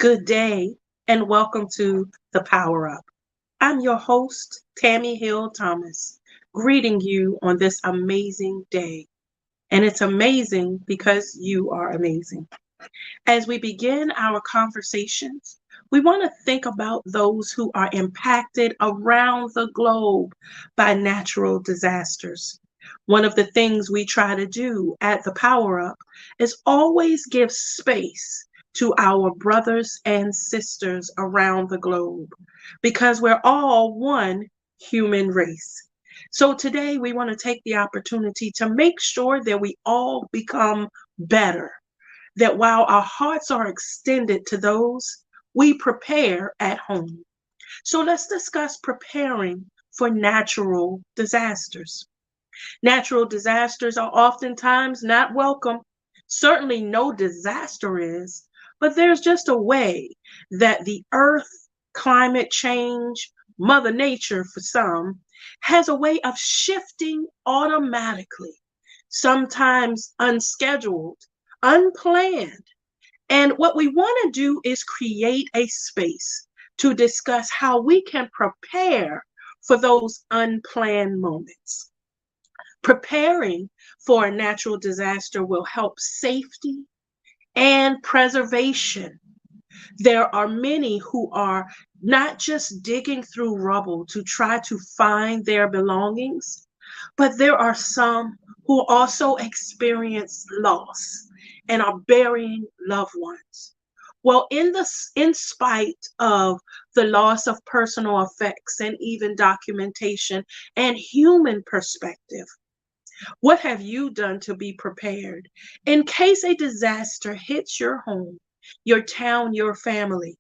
Good day and welcome to the Power Up. I'm your host, Tami Hill Thomas, greeting you on this amazing day. And it's amazing because you are amazing. As we begin our conversations, we want to think about those who are impacted around the globe by natural disasters. One of the things we try to do at the Power Up is always give space to our brothers and sisters around the globe because we're all one human race. So today we want to take the opportunity to make sure that we all become better, that while our hearts are extended to those, we prepare at home. So let's discuss preparing for natural disasters. Natural disasters are oftentimes not welcome. Certainly, no disaster is, but there's just a way that the earth, climate change, Mother Nature for some, has a way of shifting automatically, sometimes unscheduled, unplanned. And what we want to do is create a space to discuss how we can prepare for those unplanned moments. Preparing for a natural disaster will help safety and preservation. There are many who are not just digging through rubble to try to find their belongings, but there are some who also experience loss and are burying loved ones. Well, in spite of the loss of personal effects and even documentation and human perspective, what have you done to be prepared in case a disaster hits your home, your town, your family,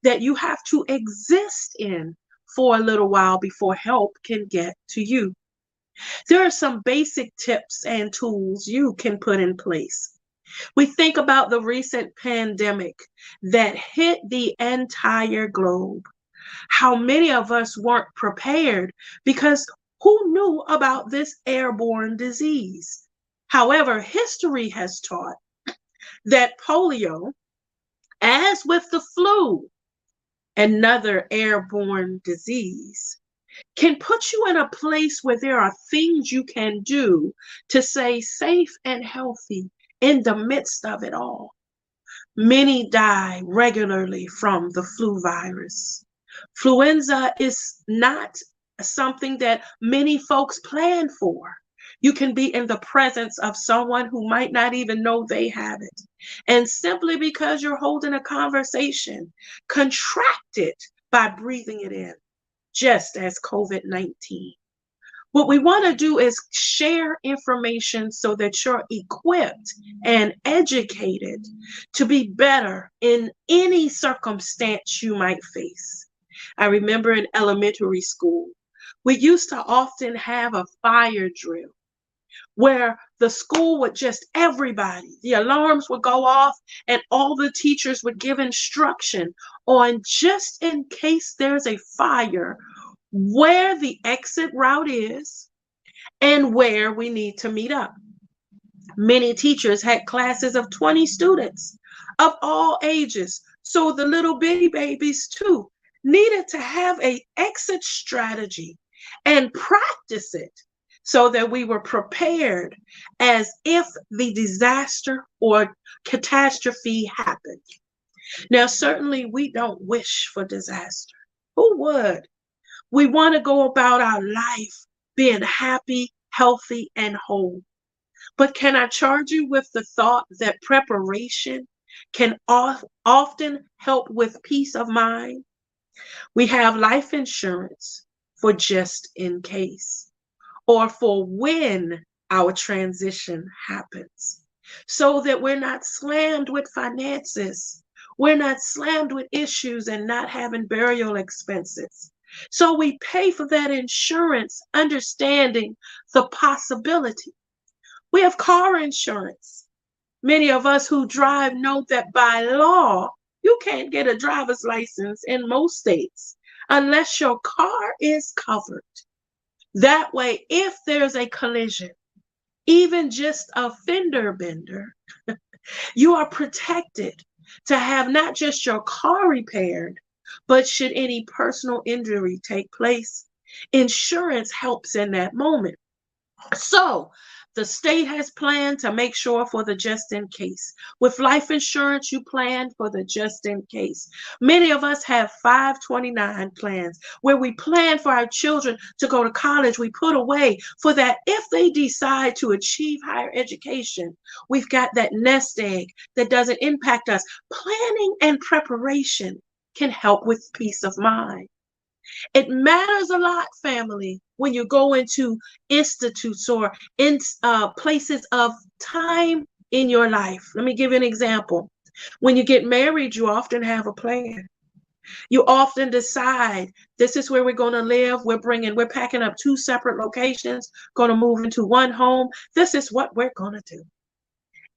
that you have to exist in for a little while before help can get to you? There are some basic tips and tools you can put in place. We think about the recent pandemic that hit the entire globe. How many of us weren't prepared because who knew about this airborne disease? However, history has taught that polio, as with the flu, another airborne disease, can put you in a place where there are things you can do to stay safe and healthy in the midst of it all. Many die regularly from the flu virus. Fluenza is not something that many folks plan for. You can be in the presence of someone who might not even know they have it. And simply because you're holding a conversation, contract it by breathing it in, just as COVID-19. What we want to do is share information so that you're equipped and educated to be better in any circumstance you might face. I remember in elementary school, we used to often have a fire drill where the school would just everybody, the alarms would go off and all the teachers would give instruction on just in case there's a fire, where the exit route is and where we need to meet up. Many teachers had classes of 20 students of all ages, so the little bitty babies too needed to have a exit strategy and practice it so that we were prepared as if the disaster or catastrophe happened. Now, certainly we don't wish for disaster. Who would? We want to go about our life being happy, healthy, and whole. But can I charge you with the thought that preparation can often help with peace of mind? We have life insurance for just in case, or for when our transition happens, so that we're not slammed with finances. We're not slammed with issues and not having burial expenses. So we pay for that insurance, understanding the possibility. We have car insurance. Many of us who drive know that by law, you can't get a driver's license in most states unless your car is covered. That way, if there's a collision, even just a fender bender, you are protected to have not just your car repaired, but should any personal injury take place, insurance helps in that moment. So the state has planned to make sure for the just in case. With life insurance, you plan for the just in case. Many of us have 529 plans where we plan for our children to go to college. We put away for that if they decide to achieve higher education. We've got that nest egg that doesn't impact us. Planning and preparation can help with peace of mind. It matters a lot, family, when you go into institutes or in places of time in your life. Let me give you an example. When you get married, you often have a plan. You often decide this is where we're going to live. We're packing up two separate locations, going to move into one home. This is what we're going to do.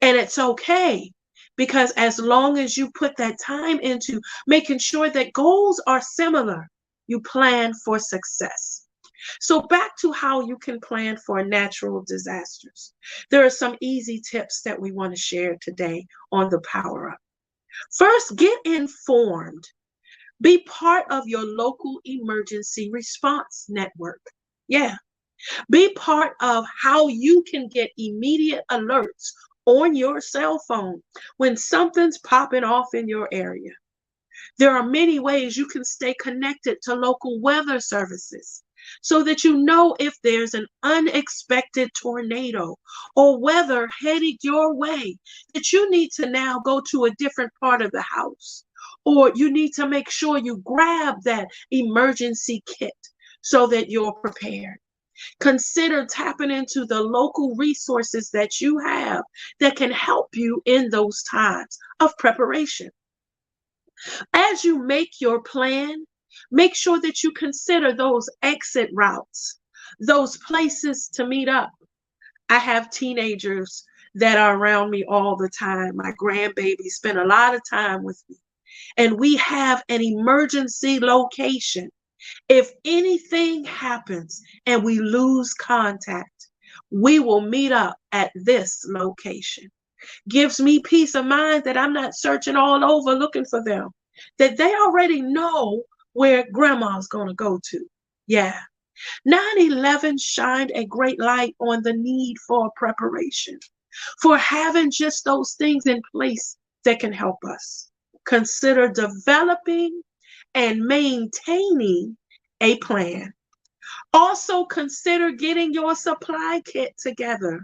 And it's okay, because as long as you put that time into making sure that goals are similar, you plan for success. So back to how you can plan for natural disasters. There are some easy tips that we want to share today on the Power Up. First, get informed. Be part of your local emergency response network. Yeah. Be part of how you can get immediate alerts on your cell phone when something's popping off in your area. There are many ways you can stay connected to local weather services so that you know if there's an unexpected tornado or weather headed your way that you need to now go to a different part of the house, or you need to make sure you grab that emergency kit so that you're prepared. Consider tapping into the local resources that you have that can help you in those times of preparation. As you make your plan, make sure that you consider those exit routes, those places to meet up. I have teenagers that are around me all the time. My grandbaby spend a lot of time with me, and we have an emergency location. If anything happens and we lose contact, we will meet up at this location. Gives me peace of mind that I'm not searching all over looking for them, that they already know where grandma's going to go to. Yeah. 9/11 shined a great light on the need for preparation, for having just those things in place that can help us. Consider developing and maintaining a plan. Also consider getting your supply kit together.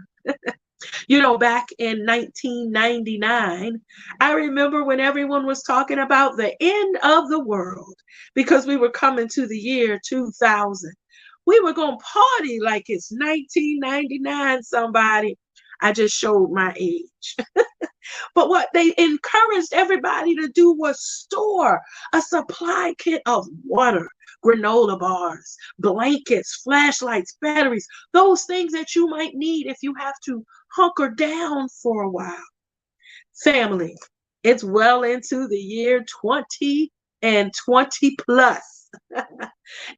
Back in 1999, I remember when everyone was talking about the end of the world because we were coming to the year 2000. We were going to party like it's 1999, somebody. I just showed my age. But what they encouraged everybody to do was store a supply kit of water, granola bars, blankets, flashlights, batteries, those things that you might need if you have to hunker down for a while. Family, it's well into the year 20 and 20 plus.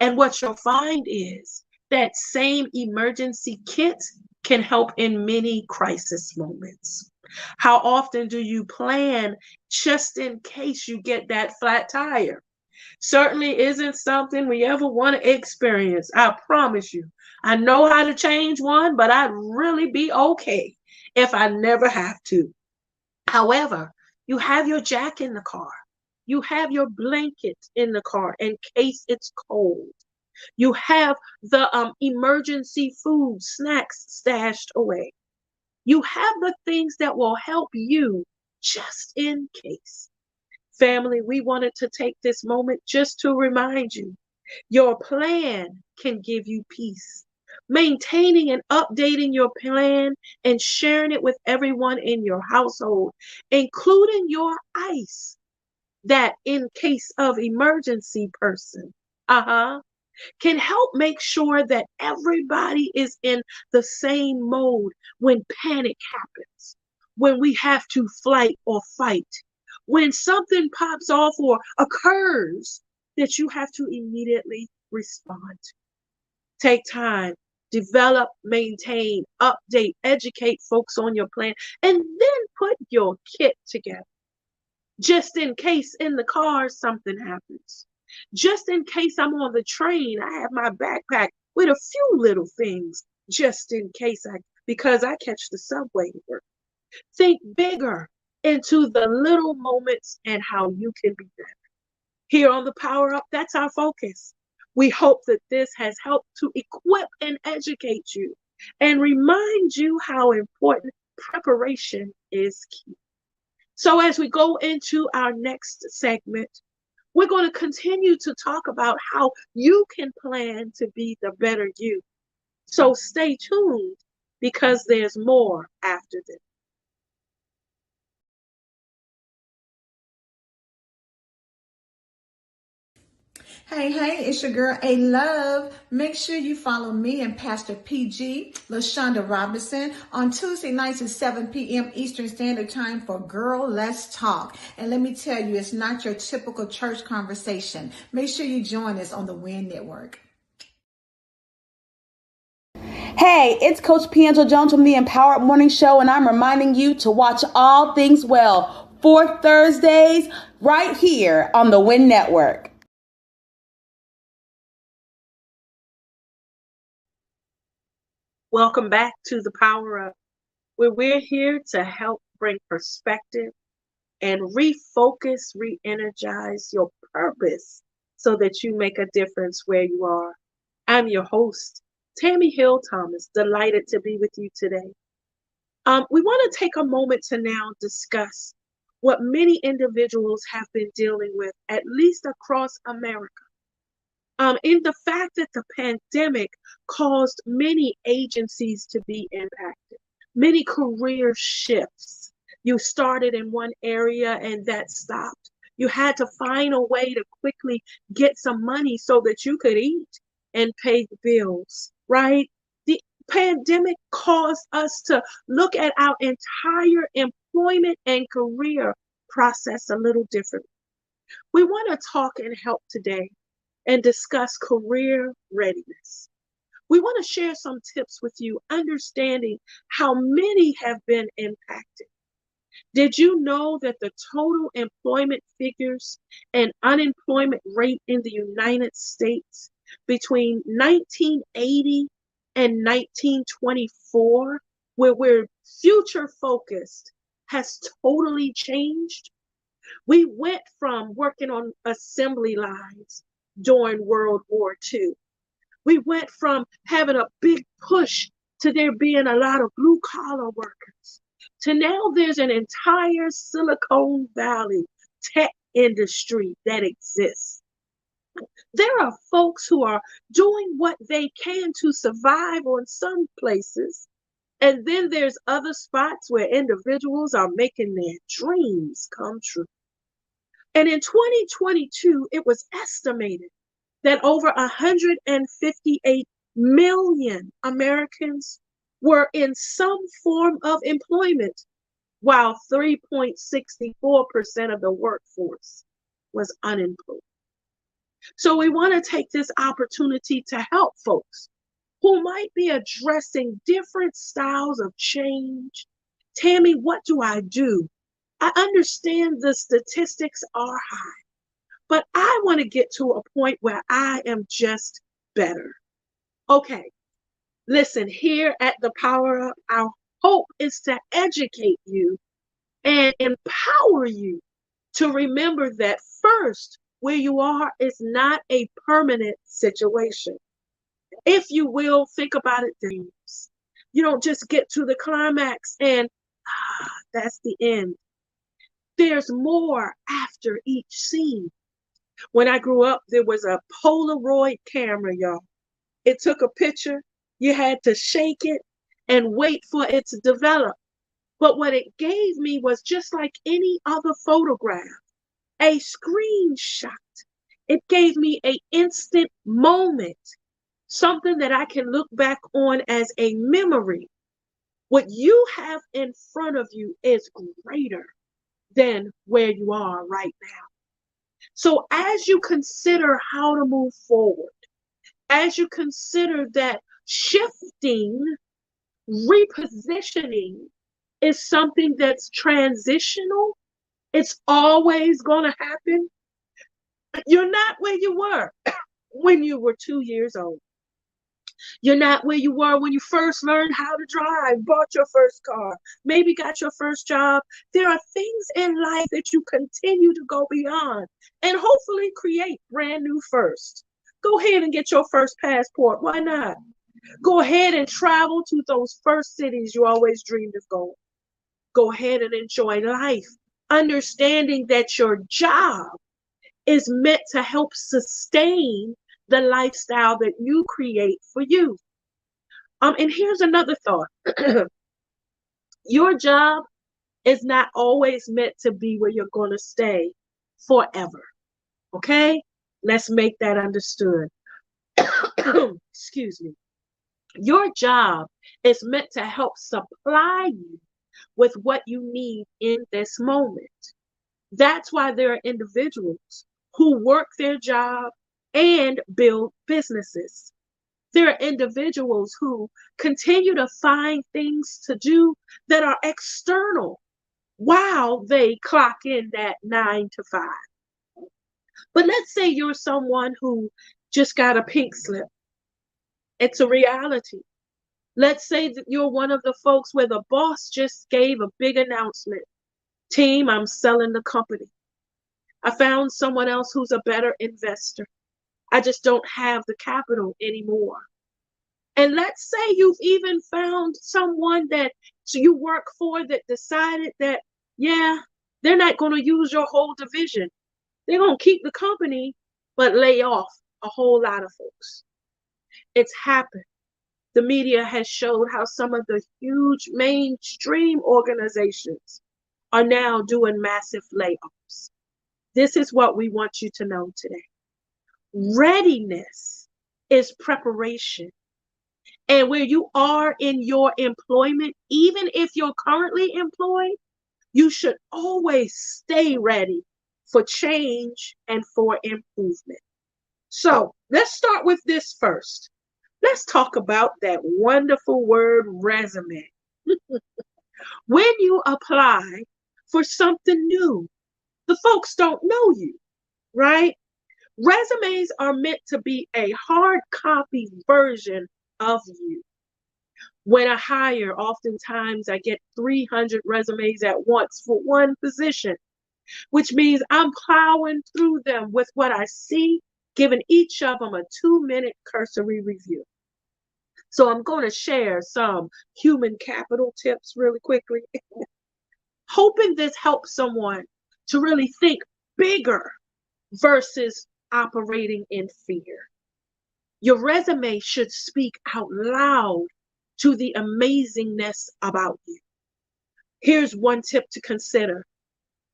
And what you'll find is that same emergency kit can help in many crisis moments. How often do you plan just in case you get that flat tire? Certainly isn't something we ever want to experience. I promise you. I know how to change one, but I'd really be okay if I never have to. However, you have your jack in the car. You have your blanket in the car in case it's cold. You have the emergency food, snacks stashed away. You have the things that will help you just in case. Family, we wanted to take this moment just to remind you, your plan can give you peace. Maintaining and updating your plan and sharing it with everyone in your household, including your ICE, that in case of emergency person, can help make sure that everybody is in the same mode when panic happens, when we have to flight or fight, when something pops off or occurs that you have to immediately respond to. Take time, develop, maintain, update, educate folks on your plan, and then put your kit together. just in case in the car something happens. Just in case I'm on the train, I have my backpack with a few little things just in case because I catch the subway to work. Think bigger into the little moments and how you can be better. Here on the Power Up, that's our focus. We hope that this has helped to equip and educate you and remind you how important preparation is key. So as we go into our next segment, we're going to continue to talk about how you can plan to be the better you. So stay tuned because there's more after this. Hey, it's your girl A Love. Make sure you follow me and Pastor PG, LaShonda Robinson, on Tuesday nights at 7 p.m. Eastern Standard Time for Girl Let's Talk. And let me tell you, it's not your typical church conversation. Make sure you join us on the WIN Network. Hey, it's Coach Piangel Jones from the Empowered Morning Show, and I'm reminding you to watch All Things Well 4 Thursdays right here on the WIN Network. Welcome back to the Power Up, where we're here to help bring perspective and refocus, re-energize your purpose so that you make a difference where you are. I'm your host, Tami Hill Thomas, delighted to be with you today. We want to take a moment to now discuss what many individuals have been dealing with, at least across America. In the fact that the pandemic caused many agencies to be impacted, many career shifts. You started in one area and that stopped. You had to find a way to quickly get some money so that you could eat and pay the bills, right? The pandemic caused us to look at our entire employment and career process a little differently. We want to talk and help today and discuss career readiness. We want to share some tips with you, understanding how many have been impacted. Did you know that the total employment figures and unemployment rate in the United States between 1980 and 1924, where we're future focused, has totally changed? We went from working on assembly lines during World War II. We went from having a big push to there being a lot of blue collar workers to now there's an entire Silicon Valley tech industry that exists. There are folks who are doing what they can to survive on some places. And then there's other spots where individuals are making their dreams come true. And in 2022, it was estimated that over 158 million Americans were in some form of employment, while 3.64% of the workforce was unemployed. So we want to take this opportunity to help folks who might be addressing different styles of change. Tami, what do I do? I understand the statistics are high, but I want to get to a point where I am just better. Okay, listen, here at the Power Up, our hope is to educate you and empower you to remember that first, where you are is not a permanent situation. If you will, think about it, dreams. You don't just get to the climax and that's the end. There's more after each scene. When I grew up, there was a Polaroid camera, y'all. It took a picture, you had to shake it and wait for it to develop. But what it gave me was just like any other photograph, a screenshot. It gave me an instant moment, something that I can look back on as a memory. What you have in front of you is greater than where you are right now. So as you consider how to move forward, as you consider that shifting, repositioning is something that's transitional, It's always going to happen. You're not where you were when you were 2 years old. You're not where you were when you first learned how to drive, bought your first car, maybe got your first job. There are things in life that you continue to go beyond and hopefully create brand new first. Go ahead and get your first passport. Why not? Go ahead and travel to those first cities you always dreamed of going. Go ahead and enjoy life, understanding that your job is meant to help sustain the lifestyle that you create for you. And here's another thought. Your job is not always meant to be where you're going to stay forever. Okay? Let's make that understood. Excuse me. Your job is meant to help supply you with what you need in this moment. That's why there are individuals who work their job and build businesses. There are individuals who continue to find things to do that are external while they clock in that 9 to 5. But let's say you're someone who just got a pink slip. It's a reality. Let's say that you're one of the folks where the boss just gave a big announcement. Team, I'm selling the company. I found someone else who's a better investor. I just don't have the capital anymore. And let's say you've even found someone that you work for that decided that, yeah, they're not going to use your whole division. They're going to keep the company, but lay off a whole lot of folks. It's happened. The media has showed how some of the huge mainstream organizations are now doing massive layoffs. This is what we want you to know today. Readiness is preparation. And where you are in your employment, even if you're currently employed, you should always stay ready for change and for improvement. So let's start with this first. Let's talk about that wonderful word resume. When you apply for something new, the folks don't know you, right? Resumes are meant to be a hard copy version of you. When I hire, oftentimes I get 300 resumes at once for one position, which means I'm plowing through them with what I see, giving each of them a 2-minute cursory review. So I'm going to share some human capital tips really quickly, hoping this helps someone to really think bigger versus operating in fear. Your resume should speak out loud to the amazingness about you. Here's one tip to consider.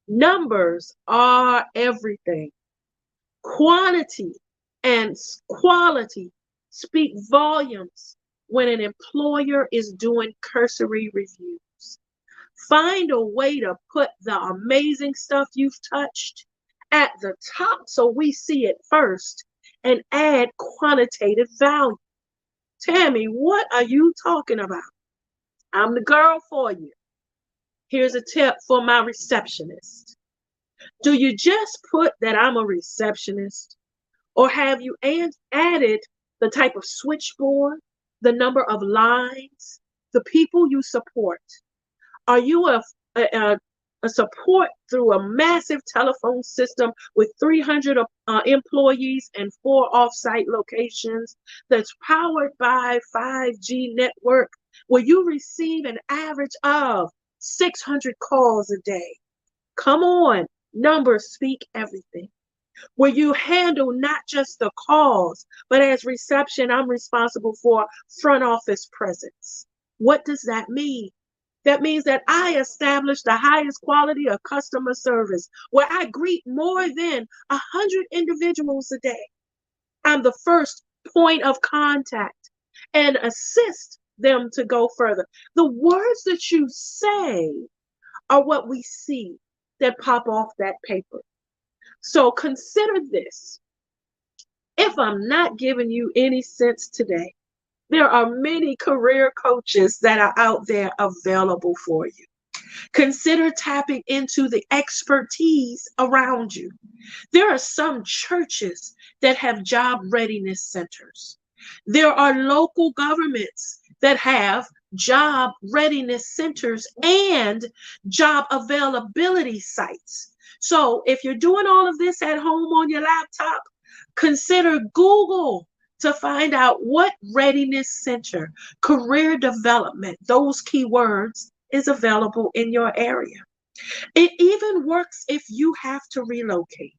Numbers are everything. Quantity and quality speak volumes when an employer is doing cursory reviews. Find a way to put the amazing stuff you've touched at the top so we see it first and add quantitative value. Tammy, what are you talking about? I'm the girl for you. Here's a tip for my receptionist. Do you just put that I'm a receptionist? Or have you added the type of switchboard, the number of lines, the people you support? Are you a support through a massive telephone system with 300 employees and 4 off-site locations that's powered by 5G network where you receive an average of 600 calls a day? Come on, numbers speak everything. Where you handle not just the calls, but as reception, I'm responsible for front office presence. What does that mean? That means that I establish the highest quality of customer service, where I greet more than 100 individuals a day. I'm the first point of contact and assist them to go further. The words that you say are what we see that pop off that paper. So consider this. If I'm not giving you any sense today, there are many career coaches that are out there available for you. Consider tapping into the expertise around you. There are some churches that have job readiness centers. There are local governments that have job readiness centers and job availability sites. So if you're doing all of this at home on your laptop, consider Google to find out what readiness center, career development, those keywords is available in your area. It even works if you have to relocate.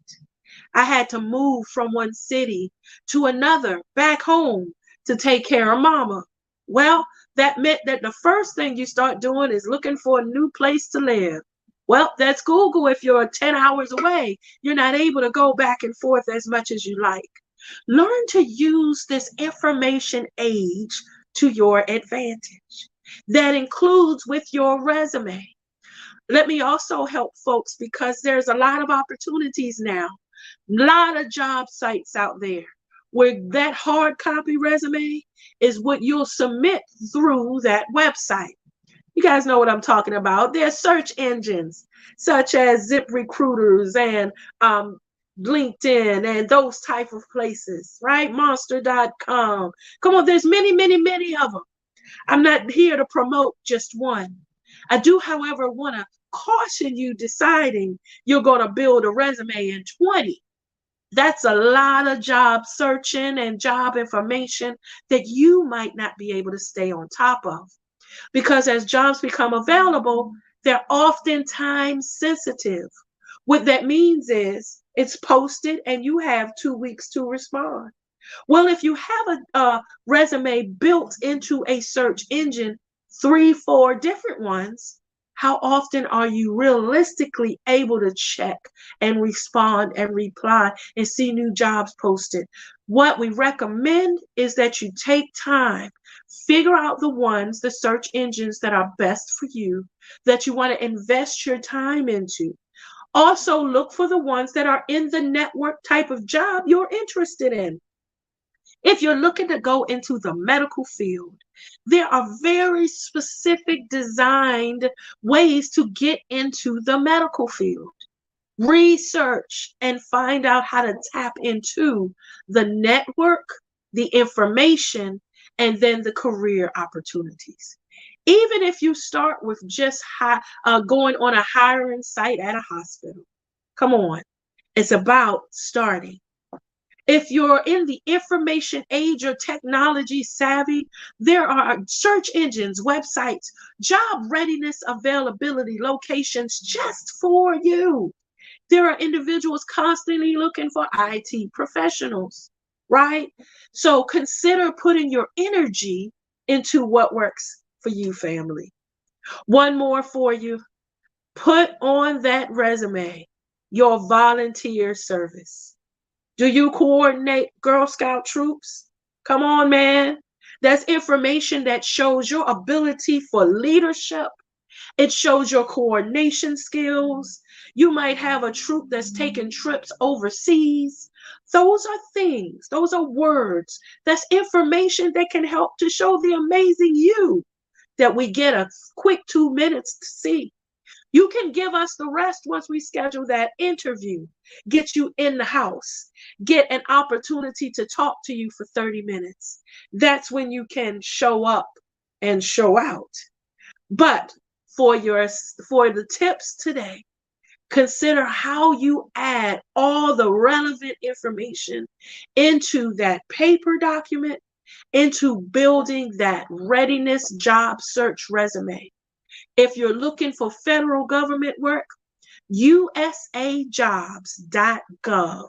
I had to move from one city to another back home to take care of mama. Well, that meant that the first thing you start doing is looking for a new place to live. Well, that's Google. If you're 10 hours away, you're not able to go back and forth as much as you like. Learn to use this information age to your advantage. That includes with your resume. Let me also help folks because there's a lot of opportunities now, a lot of job sites out there where that hard copy resume is what you'll submit through that website. You guys know what I'm talking about. There's search engines such as ZipRecruiters and LinkedIn and those type of places, right? Monster.com. Come on, there's many, many, many of them. I'm not here to promote just one. I do, however, want to caution you deciding you're going to build a resume in 20. That's a lot of job searching and job information that you might not be able to stay on top of. Because as jobs become available, they're oftentimes sensitive. What that means is it's posted and you have 2 weeks to respond. Well, if you have a resume built into a search engine, 3, 4 different ones, how often are you realistically able to check and respond and reply and see new jobs posted? What we recommend is that you take time, figure out the ones, the search engines that are best for you, that you want to invest your time into. Also, look for the ones that are in the network type of job you're interested in. If you're looking to go into the medical field, there are very specific designed ways to get into the medical field. Research and find out how to tap into the network, the information, and then the career opportunities. Even if you start with just going on a hiring site at a hospital, come on, it's about starting. If you're in the information age or technology savvy, there are search engines, websites, job readiness availability locations just for you. There are individuals constantly looking for IT professionals, right? So consider putting your energy into what works for you, family. One more for you. Put on that resume your volunteer service. Do you coordinate Girl Scout troops? Come on, man. That's information that shows your ability for leadership. It shows your coordination skills. You might have a troop that's taking trips overseas. Those are things, those are words. That's information that can help to show the amazing you that we get a quick 2 minutes to see. You can give us the rest once we schedule that interview, get you in the house, get an opportunity to talk to you for 30 minutes. That's when you can show up and show out. But for the tips today, consider how you add all the relevant information into that paper document, into building that readiness job search resume. If you're looking for federal government work, usajobs.gov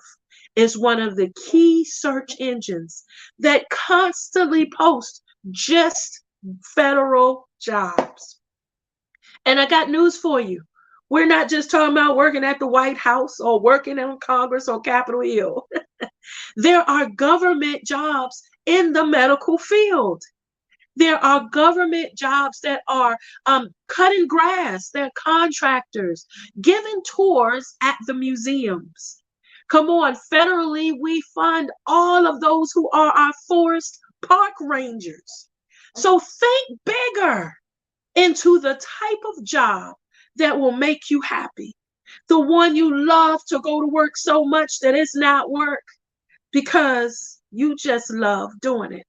is one of the key search engines that constantly posts just federal jobs. And I got news for you. We're not just talking about working at the White House or working in Congress or Capitol Hill. There are government jobs in the medical field. There are government jobs that are cutting grass. They're contractors, giving tours at the museums. Come on, federally, we fund all of those who are our forest park rangers. So think bigger into the type of job that will make you happy. The one you love to go to work so much that it's not work because you just love doing it.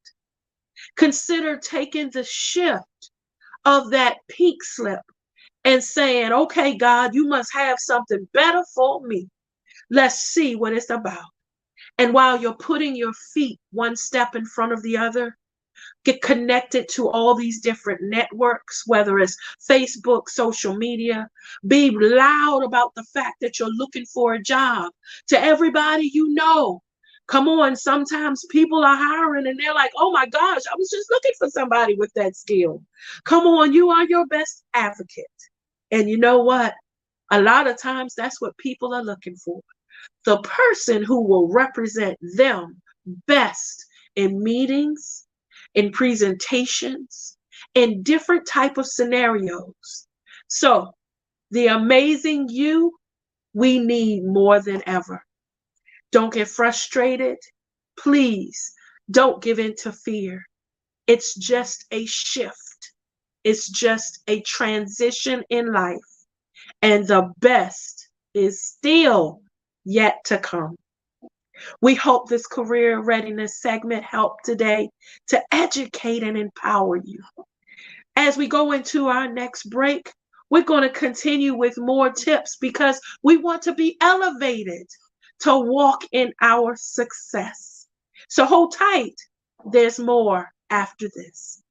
Consider taking the shift of that pink slip and saying, okay, God, you must have something better for me. Let's see what it's about. And while you're putting your feet one step in front of the other, get connected to all these different networks, whether it's Facebook, social media. Be loud about the fact that you're looking for a job to everybody you know. Come on, sometimes people are hiring and they're like, oh my gosh, I was just looking for somebody with that skill. Come on, you are your best advocate. And you know what? A lot of times that's what people are looking for. The person who will represent them best in meetings, in presentations, in different type of scenarios. So the amazing you, we need more than ever. Don't get frustrated. Please don't give in to fear. It's just a shift. It's just a transition in life. And the best is still yet to come. We hope this career readiness segment helped today to educate and empower you. As we go into our next break, we're going to continue with more tips because we want to be elevated to walk in our success. So hold tight. There's more after this.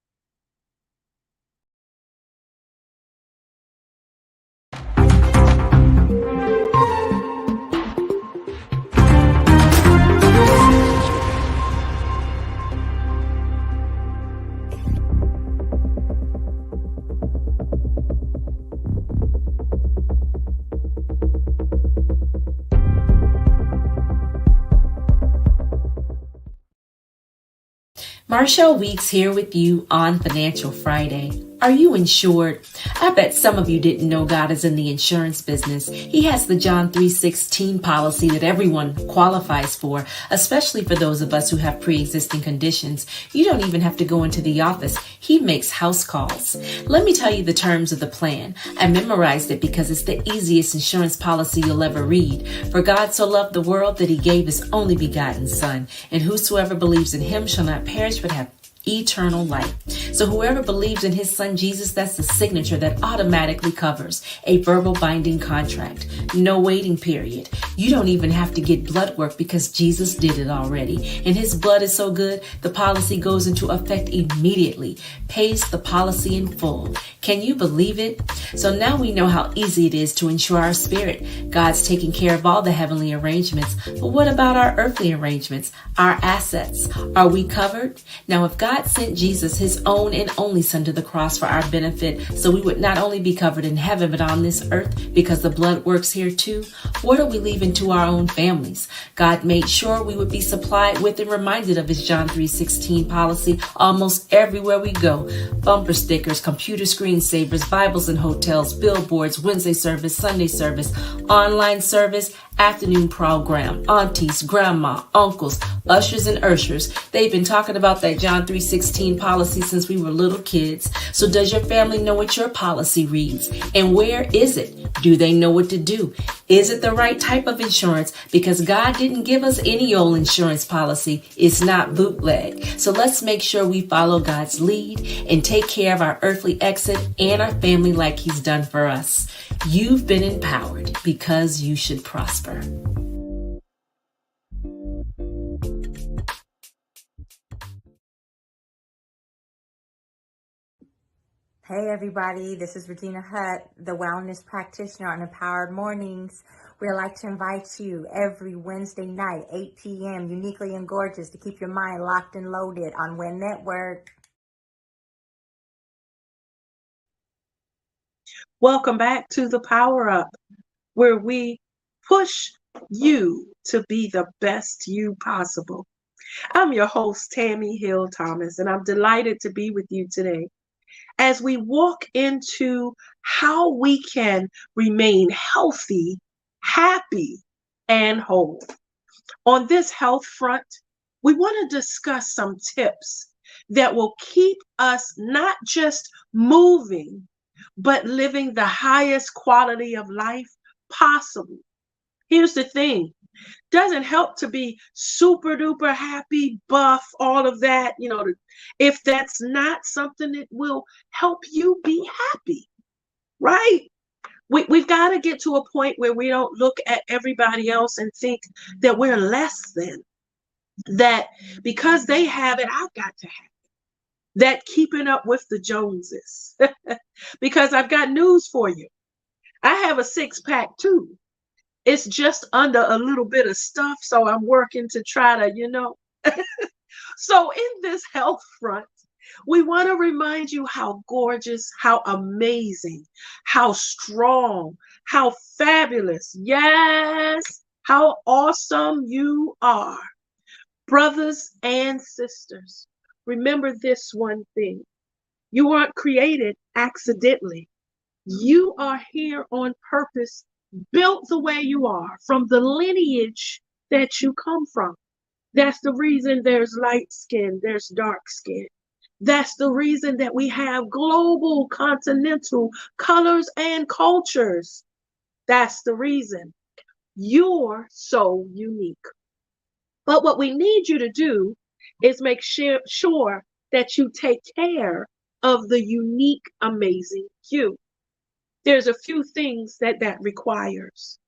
Marshall Weeks here with you on Financial Friday. Are you insured? I bet some of you didn't know God is in the insurance business. He has the John 3:16 policy that everyone qualifies for, especially for those of us who have pre-existing conditions. You don't even have to go into the office. He makes house calls. Let me tell you the terms of the plan. I memorized it because it's the easiest insurance policy you'll ever read. For God so loved the world that he gave his only begotten Son, and whosoever believes in him shall not perish but have eternal life. So whoever believes in his son Jesus, that's the signature that automatically covers a verbal binding contract. No waiting period. You don't even have to get blood work because Jesus did it already. And his blood is so good, the policy goes into effect immediately, pays the policy in full. Can you believe it? So now we know how easy it is to insure our spirit. God's taking care of all the heavenly arrangements. But what about our earthly arrangements, our assets? Are we covered? Now, if God sent Jesus, his own and only son, to the cross for our benefit, so we would not only be covered in heaven, but on this earth, because the blood works here too, what are we leaving to our own families? God made sure we would be supplied with and reminded of his John 3:16 policy almost everywhere we go. Bumper stickers, computer screensavers, Bibles in hotels, billboards, Wednesday service, Sunday service, online service, afternoon program, aunties, grandma, uncles, ushers, and urshers. They've been talking about that John 3:16 policy since we were little kids. So does your family know what your policy reads? And where is it? Do they know what to do? Is it the right type of insurance? Because God didn't give us any old insurance policy. It's not bootleg. So let's make sure we follow God's lead and take care of our earthly exit and our family like he's done for us. You've been empowered because you should prosper. Hey everybody, this is Regina Hutt, the wellness practitioner on Empowered Mornings. We'd like to invite you every Wednesday night, 8 p.m., uniquely and gorgeous, to keep your mind locked and loaded on WIN Network. Welcome back to the Power Up, where we push you to be the best you possible. I'm your host, Tami Hill Thomas, and I'm delighted to be with you today as we walk into how we can remain healthy, happy, and whole. On this health front, we want to discuss some tips that will keep us not just moving, but living the highest quality of life possible. Here's the thing. Doesn't help to be super duper happy, buff, all of that, if that's not something that will help you be happy, right? We've got to get to a point where we don't look at everybody else and think that we're less than, that because they have it, I've got to have it. That keeping up with the Joneses. Because I've got news for you. I have a six-pack too. It's just under a little bit of stuff, so I'm working to try to. So in this health front, we want to remind you how gorgeous, how amazing, how strong, how fabulous, yes, how awesome you are. Brothers and sisters, remember this one thing. You weren't created accidentally. You are here on purpose, built the way you are from the lineage that you come from. That's the reason there's light skin, there's dark skin. That's the reason that we have global, continental colors and cultures. That's the reason. You're so unique. But what we need you to do is make sure that you take care of the unique, amazing you. There's a few things that requires.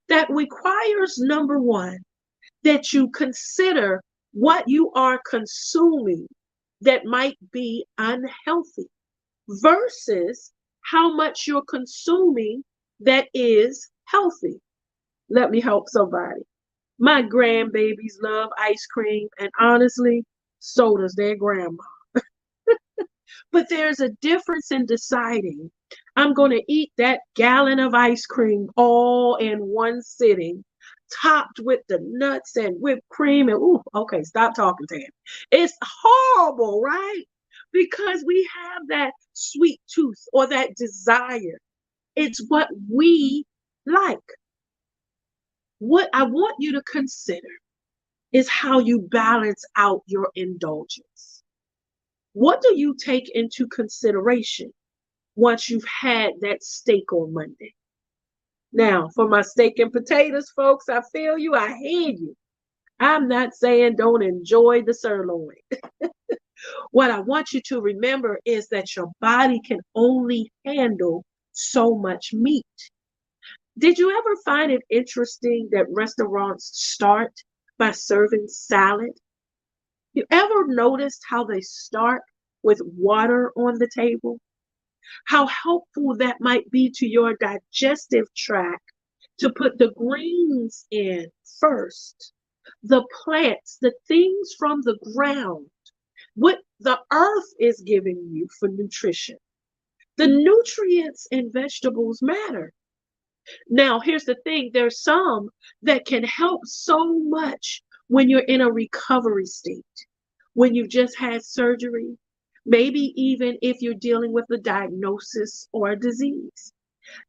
That requires, number one, that you consider what you are consuming that might be unhealthy versus how much you're consuming that is healthy. Let me help somebody. My grandbabies love ice cream, and honestly, so does their grandma. But there's a difference in deciding I'm going to eat that gallon of ice cream all in one sitting, topped with the nuts and whipped cream. And, ooh, okay, stop talking, Tam. It's horrible, right? Because we have that sweet tooth or that desire. It's what we like. What I want you to consider is how you balance out your indulgence. What do you take into consideration once you've had that steak on Monday? Now, for my steak and potatoes, folks, I feel you. I hear you. I'm not saying don't enjoy the sirloin. What I want you to remember is that your body can only handle so much meat. Did you ever find it interesting that restaurants start by serving salad? You ever noticed how they start with water on the table? How helpful that might be to your digestive tract to put the greens in first, the plants, the things from the ground, what the earth is giving you for nutrition. The nutrients in vegetables matter. Now, here's the thing. There's some that can help so much when you're in a recovery state, when you've just had surgery, maybe even if you're dealing with a diagnosis or a disease.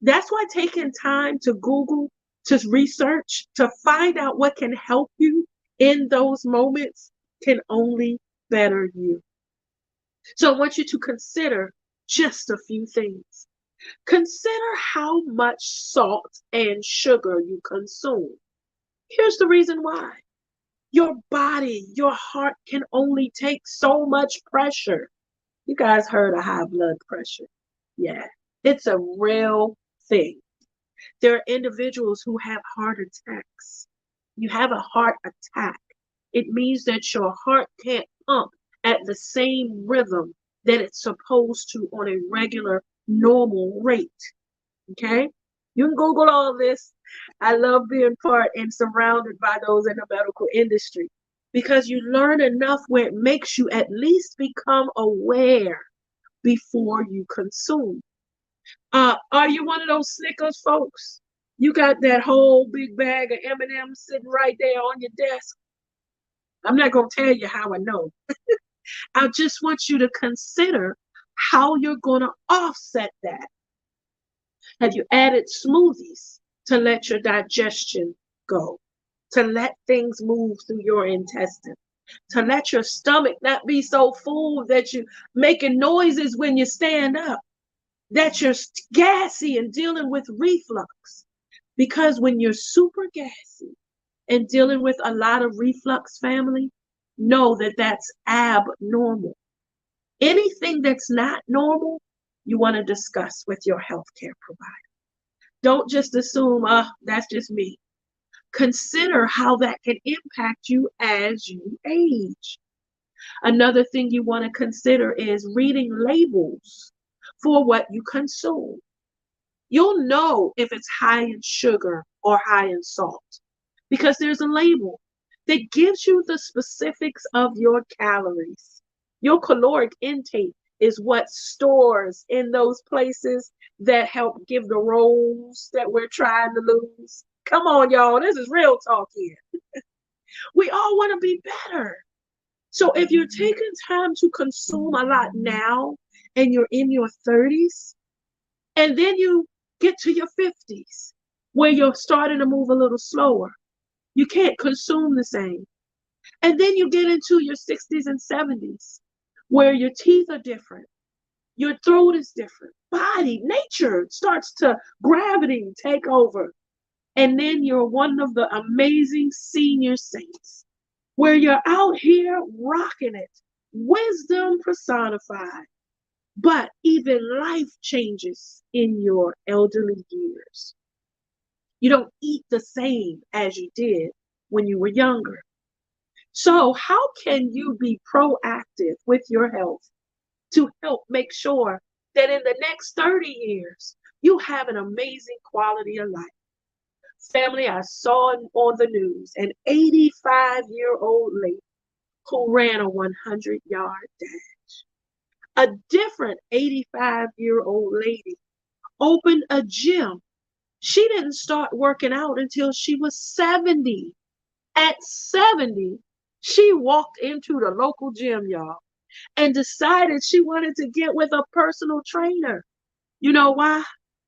That's why taking time to Google, to research, to find out what can help you in those moments can only better you. So I want you to consider just a few things. Consider how much salt and sugar you consume. Here's the reason why. Your body, your heart can only take so much pressure. You guys heard of high blood pressure. Yeah, it's a real thing. There are individuals who have heart attacks. You have a heart attack. It means that your heart can't pump at the same rhythm that it's supposed to on a regular, normal rate. Okay? You can Google all this. I love being part and surrounded by those in the medical industry because you learn enough where it makes you at least become aware before you consume. Are you one of those Snickers folks? You got that whole big bag of M&Ms sitting right there on your desk. I'm not going to tell you how I know. I just want you to consider how you're going to offset that. Have you added smoothies to let your digestion go, to let things move through your intestine, to let your stomach not be so full that you're making noises when you stand up? that you're gassy and dealing with reflux. Because when you're super gassy and dealing with a lot of reflux, family, know that that's abnormal. Anything that's not normal, you want to discuss with your healthcare provider. Don't just assume, that's just me. Consider how that can impact you as you age. Another thing you want to consider is reading labels for what you consume. You'll know if it's high in sugar or high in salt because there's a label that gives you the specifics of your calories. Your caloric intake is what stores in those places that help give the rolls that we're trying to lose. Come on, y'all. This is real talk here. We all want to be better. So if you're taking time to consume a lot now and you're in your 30s, and then you get to your 50s where you're starting to move a little slower, you can't consume the same. And then you get into your 60s and 70s where your teeth are different, your throat is different, body, nature starts to gravity take over. And then you're one of the amazing senior saints where you're out here rocking it, wisdom personified. But even life changes in your elderly years. You don't eat the same as you did when you were younger. So, how can you be proactive with your health to help make sure that in the next 30 years, you have an amazing quality of life? Family, I saw on the news an 85-year-old lady who ran a 100-yard dash. A different 85-year-old lady opened a gym. She didn't start working out until she was 70. At 70, she walked into the local gym, y'all, and decided she wanted to get with a personal trainer. You know why?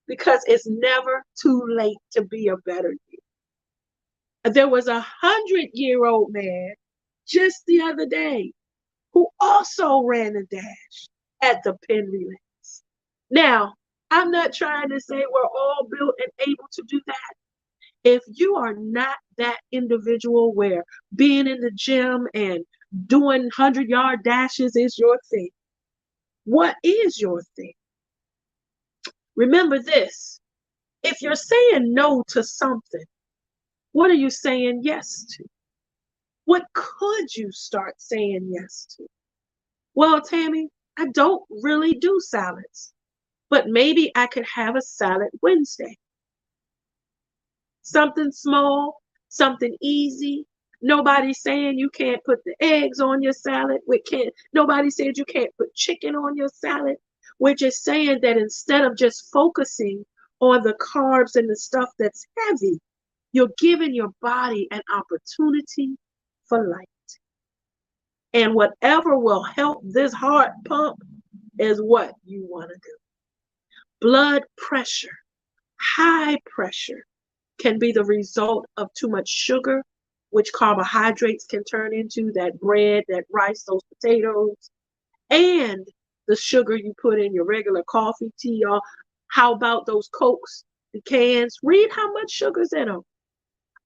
Because it's never too late to be a better you. There was 100-year-old man just the other day who also ran a dash at the Penn Relays. Now, I'm not trying to say we're all built and able to do that. If you are not that individual where being in the gym and doing 100-yard dashes is your thing, what is your thing? Remember this. If you're saying no to something, what are you saying yes to? What could you start saying yes to? Well, Tammy, I don't really do salads, but maybe I could have a salad Wednesday. Something small, something easy. Nobody's saying you can't put the eggs on your salad. Nobody said you can't put chicken on your salad. We're just saying that instead of just focusing on the carbs and the stuff that's heavy, you're giving your body an opportunity for light. And whatever will help this heart pump is what you want to do. Blood pressure, high pressure, can be the result of too much sugar, which carbohydrates can turn into that bread, that rice, those potatoes, and the sugar you put in your regular coffee, tea, or how about those Cokes, the cans? Read how much sugar's in them.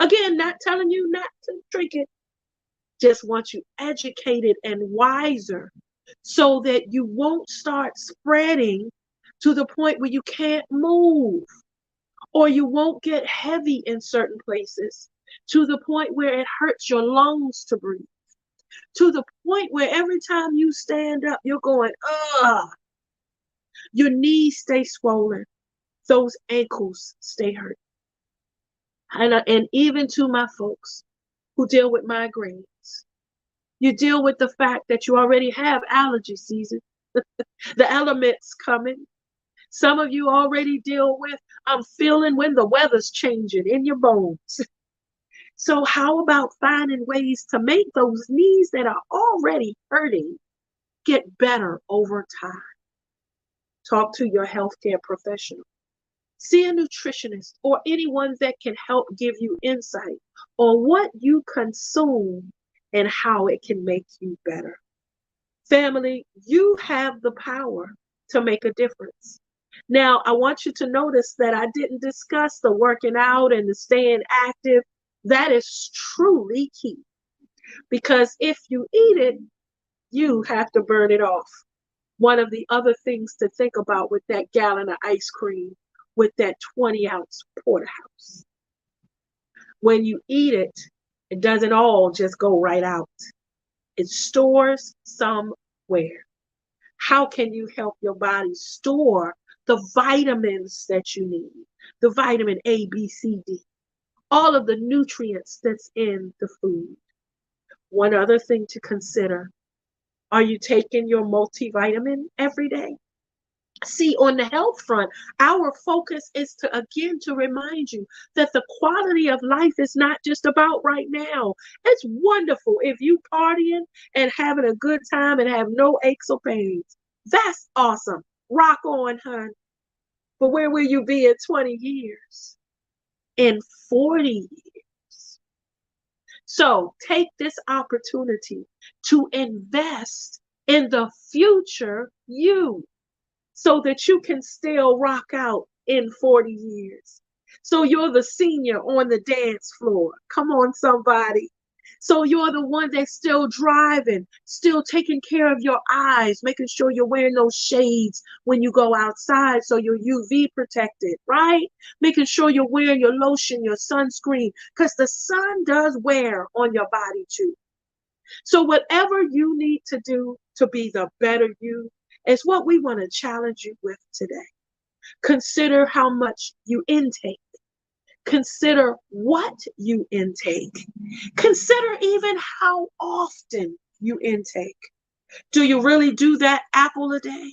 Again, not telling you not to drink it, just want you educated and wiser so that you won't start spreading to the point where you can't move, or you won't get heavy in certain places to the point where it hurts your lungs to breathe, to the point where every time you stand up, you're going, ugh. Your knees stay swollen, those ankles stay hurt. And even to my folks who deal with migraines, you deal with the fact that you already have allergy season, the elements coming. Some of you already deal with, I'm feeling when the weather's changing in your bones. So how about finding ways to make those knees that are already hurting get better over time? Talk to your healthcare professional. See a nutritionist or anyone that can help give you insight on what you consume and how it can make you better. Family, you have the power to make a difference. Now, I want you to notice that I didn't discuss the working out and the staying active. That is truly key because if you eat it, you have to burn it off. One of the other things to think about with that gallon of ice cream, with that 20-ounce porterhouse. When you eat it, it doesn't all just go right out. It stores somewhere. How can you help your body store the vitamins that you need? The vitamin A, B, C, D, all of the nutrients that's in the food. One other thing to consider, are you taking your multivitamin every day? See, on the health front, our focus is to remind you that the quality of life is not just about right now. It's wonderful if you partying and having a good time and have no aches or pains. That's awesome. Rock on, hun. But where will you be in 20 years? In 40 years? So take this opportunity to invest in the future you so that you can still rock out in 40 years. So you're the senior on the dance floor. Come on, somebody. So you're the one that's still driving, still taking care of your eyes, making sure you're wearing those shades when you go outside so you're UV protected, right? Making sure you're wearing your lotion, your sunscreen, because the sun does wear on your body too. So whatever you need to do to be the better you is what we want to challenge you with today. Consider how much you intake. Consider what you intake. Consider even how often you intake. Do you really do that apple a day?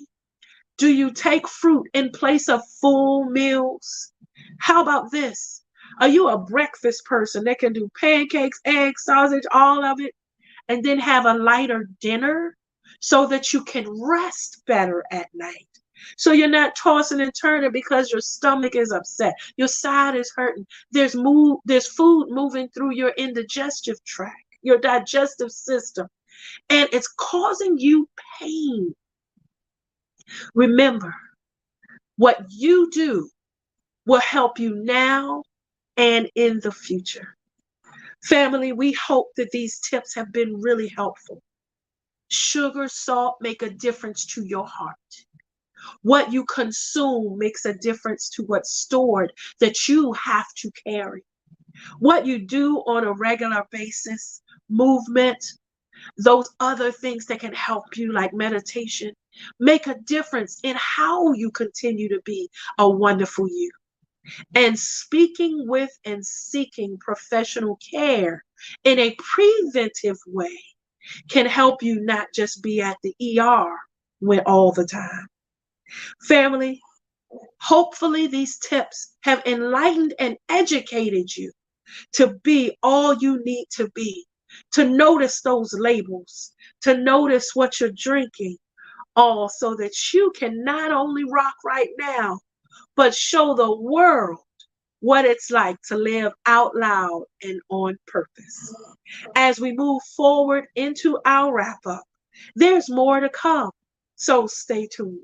Do you take fruit in place of full meals? How about this? Are you a breakfast person that can do pancakes, eggs, sausage, all of it, and then have a lighter dinner so that you can rest better at night? So you're not tossing and turning because your stomach is upset. Your side is hurting. There's food moving through your indigestive tract, your digestive system, and it's causing you pain. Remember, what you do will help you now and in the future. Family, we hope that these tips have been really helpful. Sugar, salt make a difference to your heart. What you consume makes a difference to what's stored that you have to carry. What you do on a regular basis, movement, those other things that can help you like meditation, make a difference in how you continue to be a wonderful you. And speaking with and seeking professional care in a preventive way can help you not just be at the ER all the time. Family, hopefully these tips have enlightened and educated you to be all you need to be, to notice those labels, to notice what you're drinking, all so that you can not only rock right now, but show the world what it's like to live out loud and on purpose. As we move forward into our wrap up, there's more to come, so stay tuned.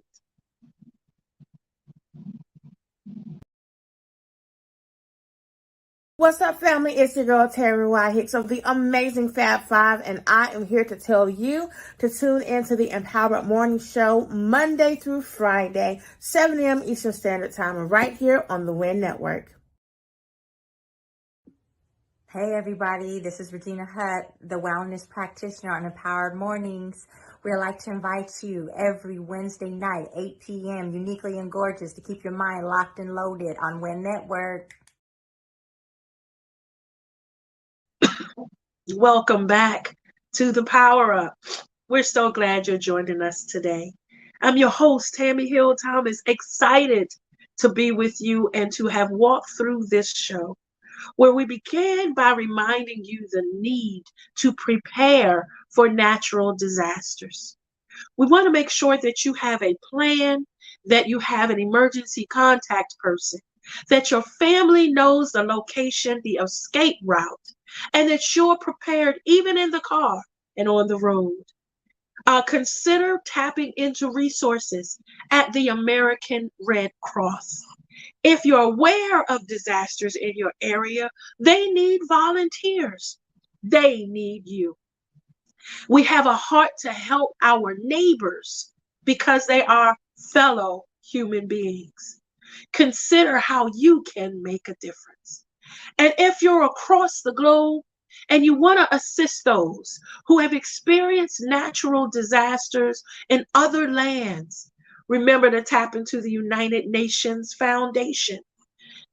What's up, family? It's your girl, Terry Y. Hicks of the amazing Fab Five, and I am here to tell you to tune into the Empowered Morning Show Monday through Friday, 7 a.m. Eastern Standard Time, right here on the WIN Network. Hey everybody, this is Regina Hutt, the wellness practitioner on Empowered Mornings. We'd like to invite you every Wednesday night, 8 p.m., uniquely and gorgeous, to keep your mind locked and loaded on WIN Network. Welcome back to the Power Up. We're so glad you're joining us today. I'm your host, Tami Hill Thomas, excited to be with you and to have walked through this show, where we began by reminding you the need to prepare for natural disasters. We want to make sure that you have a plan, that you have an emergency contact person, that your family knows the location, the escape route, and that you're prepared even in the car and on the road. Consider tapping into resources at the American Red Cross. If you're aware of disasters in your area, they need volunteers. They need you. We have a heart to help our neighbors because they are fellow human beings. Consider how you can make a difference. And if you're across the globe and you want to assist those who have experienced natural disasters in other lands, remember to tap into the United Nations Foundation.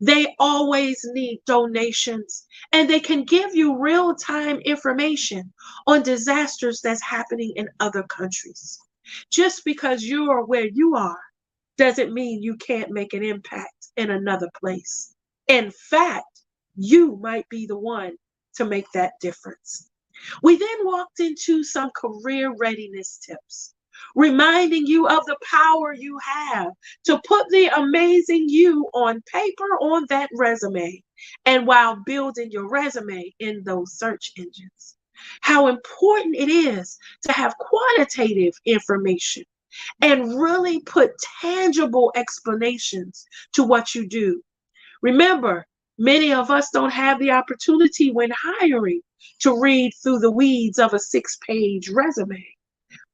They always need donations and they can give you real time information on disasters that's happening in other countries. Just because you are where you are doesn't mean you can't make an impact in another place. In fact, you might be the one to make that difference. We then walked into some career readiness tips, reminding you of the power you have to put the amazing you on paper on that resume, and while building your resume in those search engines. How important it is to have quantitative information and really put tangible explanations to what you do. Remember, many of us don't have the opportunity when hiring to read through the weeds of a 6-page resume.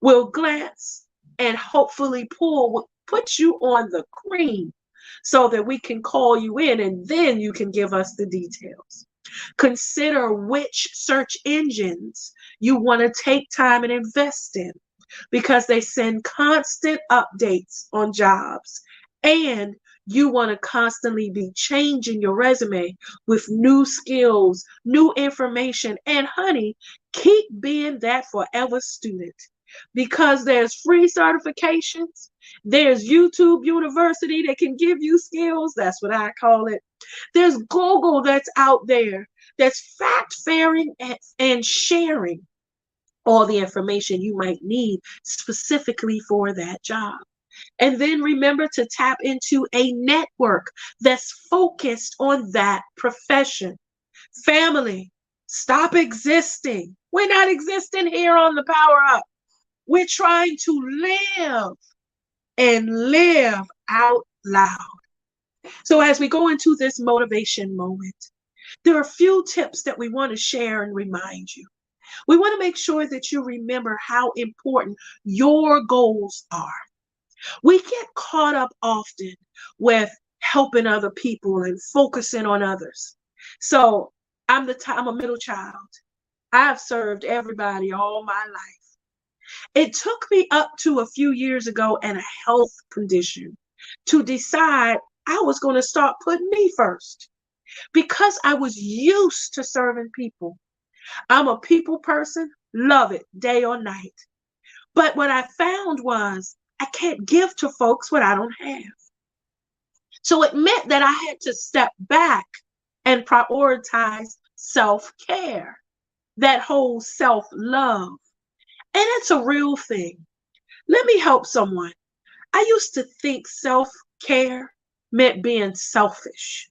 We'll glance and hopefully put you on the cream so that we can call you in and then you can give us the details. Consider which search engines you want to take time and invest in because they send constant updates on jobs, and you want to constantly be changing your resume with new skills, new information, and honey, keep being that forever student because there's free certifications. There's YouTube University that can give you skills. That's what I call it. There's Google that's out there that's fact fairing and sharing all the information you might need specifically for that job. And then remember to tap into a network that's focused on that profession. Family, stop existing. We're not existing here on the Power Up. We're trying to live and live out loud. So as we go into this motivation moment, there are a few tips that we want to share and remind you. We want to make sure that you remember how important your goals are. We get caught up often with helping other people and focusing on others. So I'm a middle child. I've served everybody all my life. It took me up to a few years ago and a health condition to decide I was going to start putting me first because I was used to serving people. I'm a people person, love it day or night. But what I found was I can't give to folks what I don't have. So it meant that I had to step back and prioritize self-care, that whole self-love. And it's a real thing. Let me help someone. I used to think self-care meant being selfish.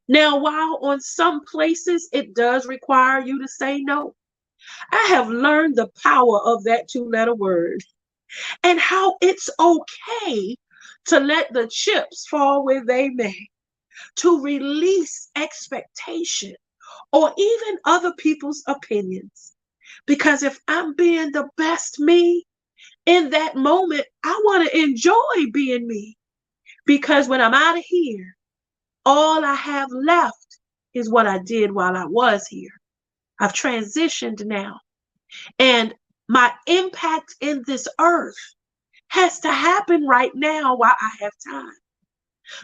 Now, while on some places it does require you to say no, I have learned the power of that 2-letter word and how it's okay to let the chips fall where they may, to release expectation or even other people's opinions. Because if I'm being the best me in that moment, I want to enjoy being me. Because when I'm out of here, all I have left is what I did while I was here. I've transitioned now. And my impact in this earth has to happen right now while I have time.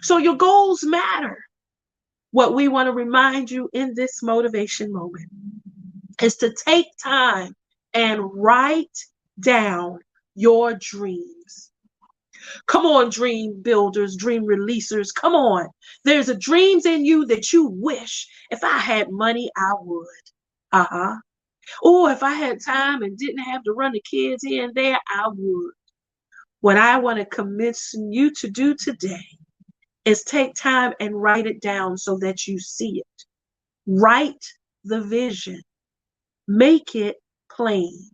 So your goals matter. What we want to remind you in this motivation moment is to take time and write down your dreams. Come on, dream builders, dream releasers. Come on. There's a dreams in you that you wish if I had money, I would. Uh-huh. Or if I had time and didn't have to run the kids here and there, I would. What I want to commission you to do today is take time and write it down so that you see it. Write the vision. Make it plain.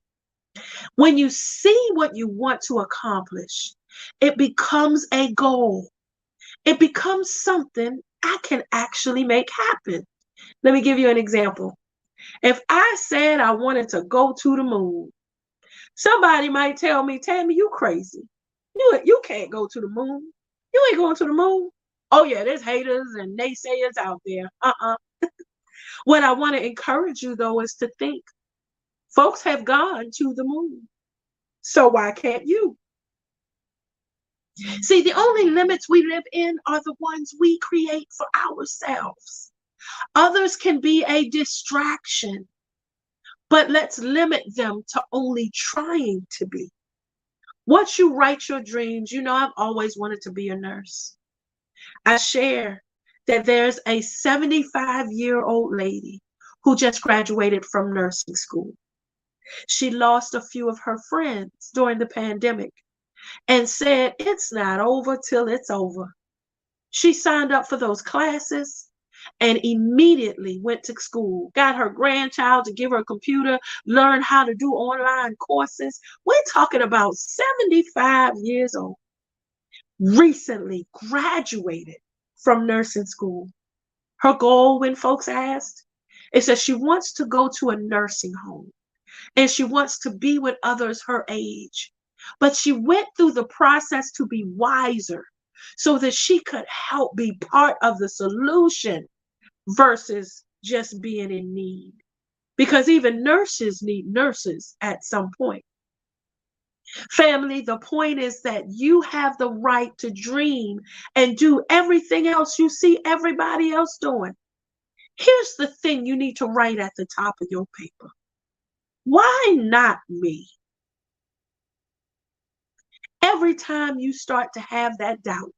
When you see what you want to accomplish, it becomes a goal. It becomes something I can actually make happen. Let me give you an example. If I said I wanted to go to the moon, somebody might tell me, Tammy, you crazy. You can't go to the moon. You ain't going to the moon. Oh, yeah, there's haters and naysayers out there. What I want to encourage you, though, is to think folks have gone to the moon. So why can't you? See, the only limits we live in are the ones we create for ourselves. Others can be a distraction, but let's limit them to only trying to be. Once you write your dreams, I've always wanted to be a nurse. I share that there's a 75-year-old lady who just graduated from nursing school. She lost a few of her friends during the pandemic and said it's not over till it's over. She signed up for those classes and immediately went to school, got her grandchild to give her a computer, learned how to do online courses. We're talking about 75 years old, recently graduated from nursing school. Her goal, when folks asked, is that she wants to go to a nursing home and she wants to be with others her age. But she went through the process to be wiser so that she could help be part of the solution versus just being in need. Because even nurses need nurses at some point. Family, the point is that you have the right to dream and do everything else you see everybody else doing. Here's the thing you need to write at the top of your paper. Why not me? Every time you start to have that doubt,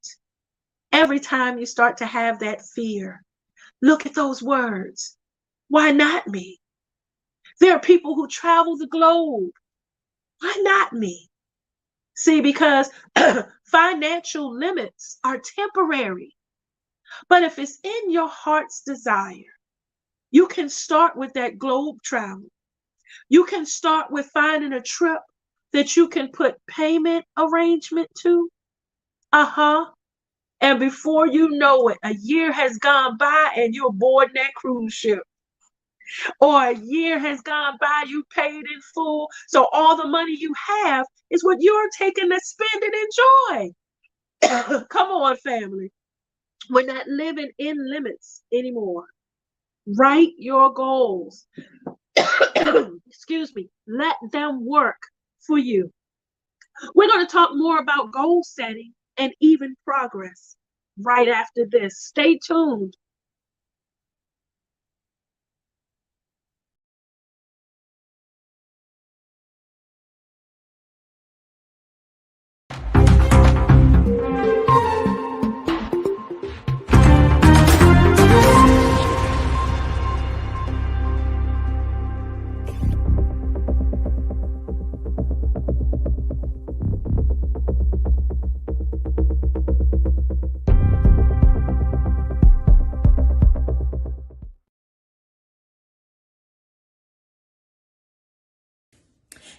every time you start to have that fear, look at those words. Why not me? There are people who travel the globe. Why not me? See, because financial limits are temporary. But if it's in your heart's desire, you can start with that globe travel. You can start with finding a trip that you can put payment arrangement to. And before you know it, a year has gone by and you're boarding that cruise ship. Or a year has gone by, you paid in full. So all the money you have is what you're taking to spend and enjoy. Come on, family. We're not living in limits anymore. Write your goals. Excuse me. Let them work for you. We're going to talk more about goal setting and even progress right after this. Stay tuned.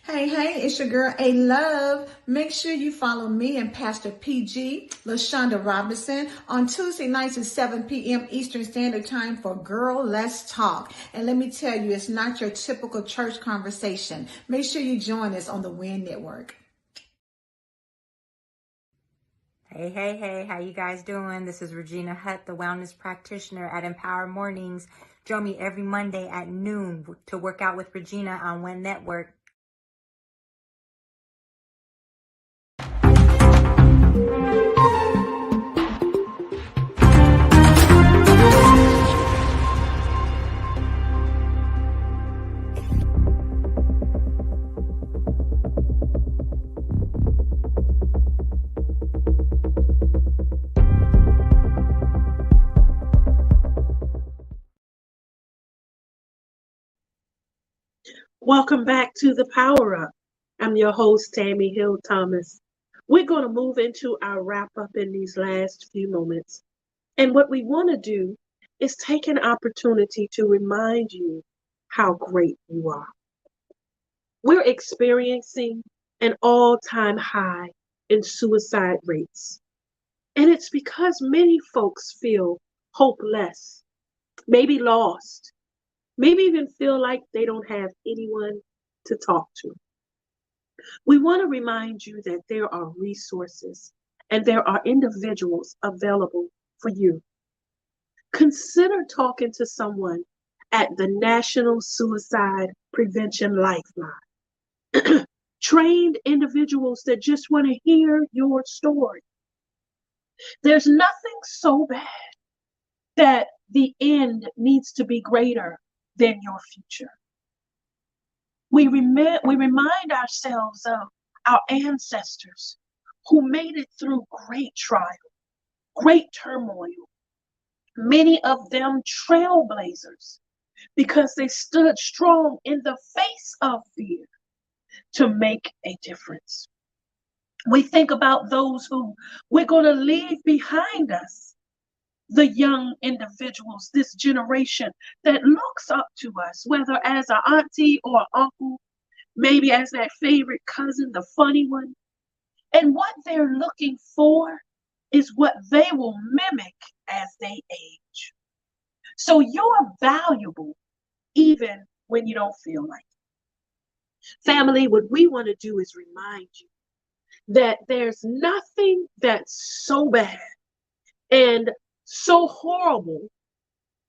Hey, it's your girl, A Love. Make sure you follow me and Pastor PG, LaShonda Robinson, on Tuesday nights at 7 p.m. Eastern Standard Time for Girl Let's Talk. And let me tell you, it's not your typical church conversation. Make sure you join us on the WIN Network. Hey, how you guys doing? This is Regina Hutt, the wellness practitioner at Empower Mornings. Join me every Monday at noon to work out with Regina on WIN Network. Welcome back to the Power Up. I'm your host, Tami Hill Thomas. We're going to move into our wrap up in these last few moments. And what we want to do is take an opportunity to remind you how great you are. We're experiencing an all-time high in suicide rates. And it's because many folks feel hopeless, maybe lost, maybe even feel like they don't have anyone to talk to. We want to remind you that there are resources and there are individuals available for you. Consider talking to someone at the National Suicide Prevention Lifeline. Trained individuals that just want to hear your story. There's nothing so bad that the end needs to be greater than your future. We remind ourselves of our ancestors who made it through great trial, great turmoil, many of them trailblazers, because they stood strong in the face of fear to make a difference. We think about those who we're going to leave behind us, the young individuals, this generation that looks up to us, whether as an auntie or an uncle, maybe as that favorite cousin, the funny one. And what they're looking for is what they will mimic as they age. So you're valuable even when you don't feel like it. Family, what we want to do is remind you that there's nothing that's so bad and so horrible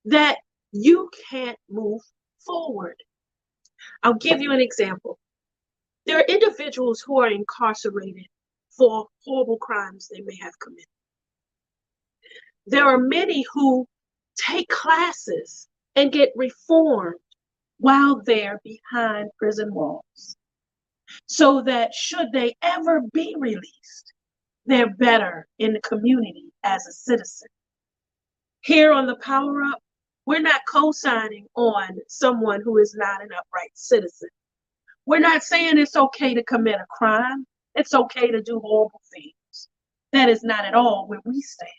that you can't move forward. I'll give you an example. There are individuals who are incarcerated for horrible crimes they may have committed. There are many who take classes and get reformed while they're behind prison walls, so that should they ever be released, they're better in the community as a citizen. Here on the Power Up, we're not co-signing on someone who is not an upright citizen. We're not saying it's okay to commit a crime. It's okay to do horrible things. That is not at all where we stand.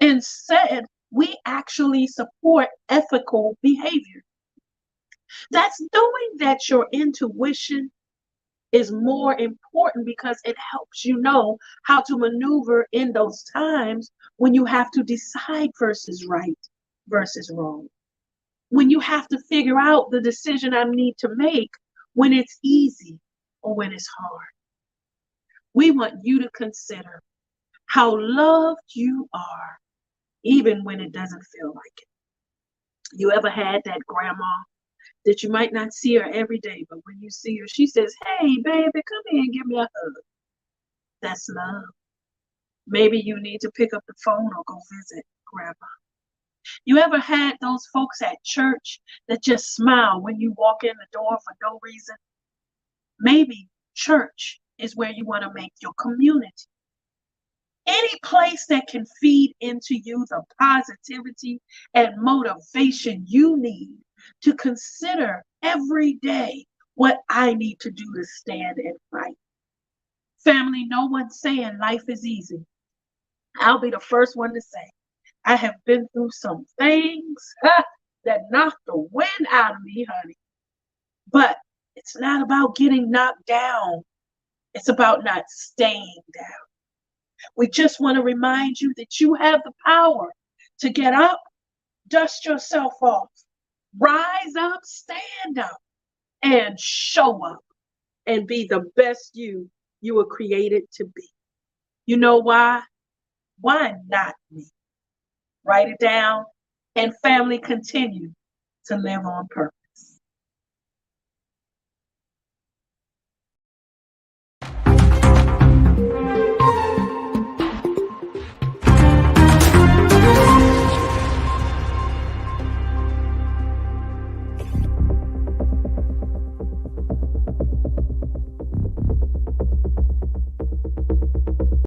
Instead, we actually support ethical behavior. That's knowing that your intuition is more important because it helps you know how to maneuver in those times when you have to decide versus right versus wrong. When you have to figure out the decision I need to make when it's easy or when it's hard. We want you to consider how loved you are, even when it doesn't feel like it. You ever had that grandma that you might not see her every day, but when you see her, she says, "Hey, baby, come here and give me a hug." That's love. Maybe you need to pick up the phone or go visit grandma. You ever had those folks at church that just smile when you walk in the door for no reason? Maybe church is where you want to make your community. Any place that can feed into you the positivity and motivation you need to consider every day what I need to do to stand and fight. Family, no one's saying life is easy. I'll be the first one to say, I have been through some things that knocked the wind out of me, honey. But it's not about getting knocked down. It's about not staying down. We just want to remind you that you have the power to get up, dust yourself off, rise up, stand up, and show up and be the best you were created to be. You know why? Why not me? Write it down, and family, continue to live on purpose.